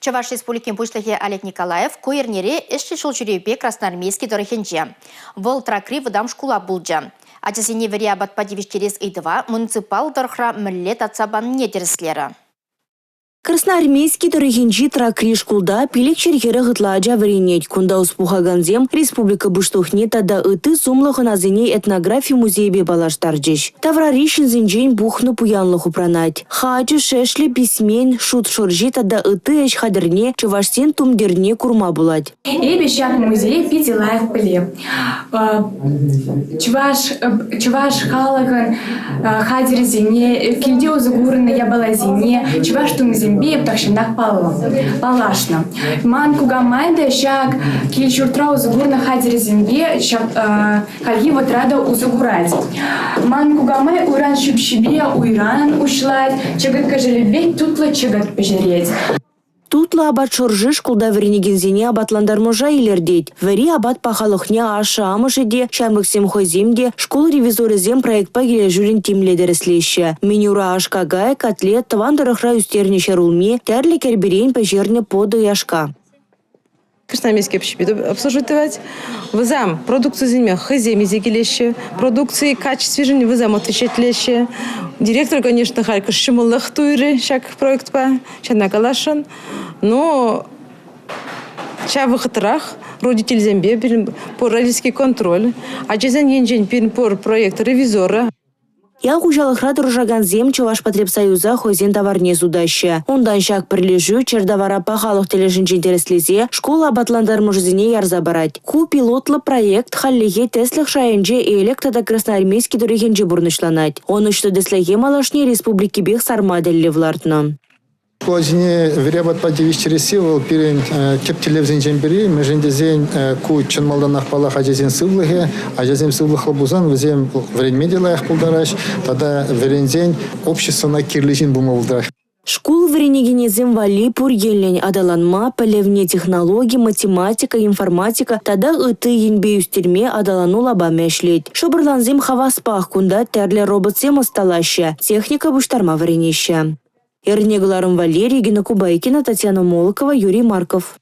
Чуваш Республикин пушлихе Олег Николаев куернере эшшишул жүребе красноармейский дорохенже. Вол тракри выдам шкула булджа. Атесене вере абатпа девиштерес идва муниципал дорхра миллет атсабан недерслера. Красноармейский дорогинчи тракри шкулда пилик чергері ғытладжа варенет. Кунда успухаганзем республика буштухне тада ыты сумлығы назыне этнографии музейбе балаштарджиш. Тавраришин зинжень бухну пуянлығы пранать. Хаджи, шешле, письмен, шут шоржи тада ыты эш хадырне чывашсен тумдерне курма булать. Эбещак музей пятилаев пыле. Чуваш халаган хадерзине, кильде узугурна ябалазине, чуваш тумзине. Птахшинах палашна. Манку гамайда шак кильчуртра узугурна хадер земле хальги вот рада узугурать. Манку гамай уран шипшибе уйран ушлать, чагат кажелебе тутла чагат пожереть. Тутла абат шоржи шкулда веренегензине абатландар можа илердеть. Вери абат пахалухне аша амышеде, шамыксем хоземде, школ ревизоры зем проект пагиле жюлин тимледереслеще. Менюра ашкагай, котлет, тавандарахра юстернеше рулме, терли керберень пожерне поду яшка. Красноармейский общепит обслуживать. Вызам продукцию земля хозями зекелеще, продукции качества жизни вызам отвечать леще. Директор, конечно, Харьков Шимулах Туйры, шаг проект по Чанакалашан. Но ча в хатрах родитель зембе по родительский контроль. А через день по проект ревизора. Я хужалыхра дружаганзем Чуваш потребсоюза хозин товарне судаща. Ондан шак прилежу, чердавара пахалых тележинч интереслизе, школа абатландар мужезине ярза барать. Ку пилотлы проект халлиге теслых шайынже электада красноармейский дорогенже бурнышланать. Он учты деслеге малашне республики бех сармаделли влартно. Школазине верябат по девичтересе был перен теп телевизин джембери, межендезен ку чанмалданах палах ажезен сывлыге, ажезен сывлых лабузан везем время делаях пулдараш, тогда верензен общество на кирлижин бумалдараш. Школ варенегенезем вали пур елень адаланма, полевне технологии, математика, информатика, тада ыты енбе юстерме адалану лаба мешлет. Шобырланзем хаваспах кунда терле роботсем осталаща, техника буштарма варенеща. Эрнегларом Валерий, Гена Кубайкина, Татьяна Молокова, Юрий Марков.